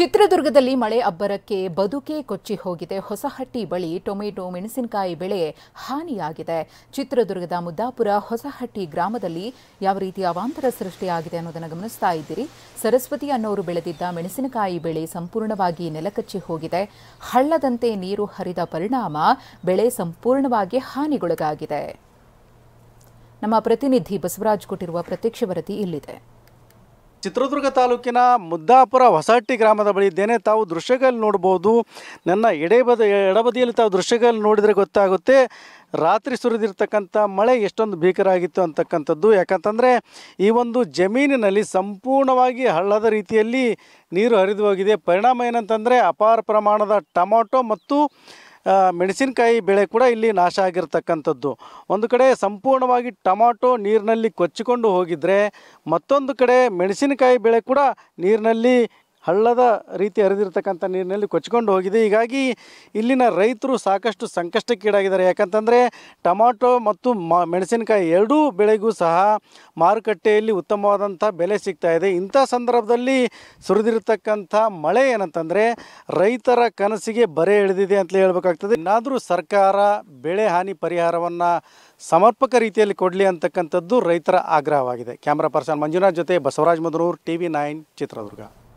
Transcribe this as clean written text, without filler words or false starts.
ಚಿತ್ರದುರ್ಗದಲ್ಲಿ ಮಳೆ ಅಬ್ಬರಕ್ಕೆ ಬದುಕೇ ಕೊಚ್ಚಿ ಹೋಗಿದೆ. ಹೊಸಹಟ್ಟಿ ಬಳಿ ಟೊಮೆಟೊ ಮೆಣಸಿನಕಾಯಿ ಬೆಳೆ ಹಾನಿಯಾಗಿದೆ. ಚಿತ್ರದುರ್ಗದ ಮುದ್ದಾಪುರ ಹೊಸಹಟ್ಟಿ ಗ್ರಾಮದಲ್ಲಿ ಯಾವ ರೀತಿ ಅವಾಂತರ ಸೃಷ್ಟಿಯಾಗಿದೆ ಅನ್ನೋದನ್ನು ಗಮನಿಸ್ತಾ ಇದ್ದೀರಿ. ಸರಸ್ವತಿ ಅನ್ನೋರು ಬೆಳೆದಿದ್ದ ಮೆಣಸಿನಕಾಯಿ ಬೆಳೆ ಸಂಪೂರ್ಣವಾಗಿ ನೆಲಕಚ್ಚಿ ಹೋಗಿದೆ. ಹಳ್ಳದಂತೆ ನೀರು ಹರಿದ ಪರಿಣಾಮ ಬೆಳೆ ಸಂಪೂರ್ಣವಾಗಿ ಹಾನಿಗೊಳಗಾಗಿದೆ. ನಮ್ಮ ಪ್ರತಿನಿಧಿ ಬಸವರಾಜ್ ಕೊಟ್ಟಿರುವ ಪ್ರತ್ಯಕ್ಷ ವರದಿ ಇಲ್ಲಿದೆ. ಚಿತ್ರದುರ್ಗ ತಾಲೂಕಿನ ಮುದ್ದಾಪುರ ಹೊಸಹಟ್ಟಿ ಗ್ರಾಮದ ಬಳಿ ಇದ್ದೇನೆ. ತಾವು ದೃಶ್ಯಗಳಲ್ಲಿ ನೋಡ್ಬೋದು. ನನ್ನ ಎಡಬದಿಯಲ್ಲಿ ತಾವು ದೃಶ್ಯಗಳಲ್ಲಿ ನೋಡಿದರೆ ಗೊತ್ತಾಗುತ್ತೆ ರಾತ್ರಿ ಸುರಿದಿರ್ತಕ್ಕಂಥ ಮಳೆ ಎಷ್ಟೊಂದು ಭೀಕರ ಆಗಿತ್ತು ಅಂತಕ್ಕಂಥದ್ದು. ಯಾಕಂತಂದರೆ ಈ ಒಂದು ಜಮೀನಿನಲ್ಲಿ ಸಂಪೂರ್ಣವಾಗಿ ಹಳ್ಳದ ರೀತಿಯಲ್ಲಿ ನೀರು ಹರಿದು ಹೋಗಿದೆ. ಪರಿಣಾಮ ಏನಂತಂದರೆ ಅಪಾರ ಪ್ರಮಾಣದ ಟೊಮಾಟೊ ಮತ್ತು ಮೆಣಸಿನಕಾಯಿ ಬೆಳೆ ಕೂಡ ಇಲ್ಲಿ ನಾಶ ಆಗಿರ್ತಕ್ಕಂಥದ್ದು. ಒಂದು ಕಡೆ ಸಂಪೂರ್ಣವಾಗಿ ಟೊಮಾಟೊ ನೀರಿನಲ್ಲಿ ಕೊಚ್ಚಿಕೊಂಡು ಹೋಗಿದ್ರೆ, ಮತ್ತೊಂದು ಕಡೆ ಮೆಣಸಿನಕಾಯಿ ಬೆಳೆ ಕೂಡ ನೀರಿನಲ್ಲಿ ಹಳ್ಳದ ರೀತಿ ಹರಿದಿರ್ತಕ್ಕಂಥ ನೀರಿನಲ್ಲಿ ಕೊಚ್ಚಿಕೊಂಡು ಹೋಗಿದೆ. ಹೀಗಾಗಿ ಇಲ್ಲಿನ ರೈತರು ಸಾಕಷ್ಟು ಸಂಕಷ್ಟಕ್ಕೀಡಾಗಿದ್ದಾರೆ. ಯಾಕಂತಂದರೆ ಟೊಮಾಟೊ ಮತ್ತು ಮೆಣಸಿನಕಾಯಿ ಎರಡೂ ಬೆಳೆಗೂ ಸಹ ಮಾರುಕಟ್ಟೆಯಲ್ಲಿ ಉತ್ತಮವಾದಂಥ ಬೆಲೆ ಸಿಗ್ತಾ ಇದೆ. ಇಂಥ ಸಂದರ್ಭದಲ್ಲಿ ಸುರಿದಿರತಕ್ಕಂಥ ಮಳೆ ಏನಂತಂದರೆ ರೈತರ ಕನಸಿಗೆ ಬರೆ ಎಳೆದಿದೆ ಅಂತಲೇ ಹೇಳಬೇಕಾಗ್ತದೆ. ಇನ್ನಾದರೂ ಸರ್ಕಾರ ಬೆಳೆ ಹಾನಿ ಪರಿಹಾರವನ್ನು ಸಮರ್ಪಕ ರೀತಿಯಲ್ಲಿ ಕೊಡಲಿ ಅಂತಕ್ಕಂಥದ್ದು ರೈತರ ಆಗ್ರಹವಾಗಿದೆ. ಕ್ಯಾಮ್ರಾ ಪರ್ಸನ್ ಮಂಜುನಾಥ್ ಜೊತೆ ಬಸವರಾಜ್ ಮಧುರೂರ್, TV9 ಚಿತ್ರದುರ್ಗ.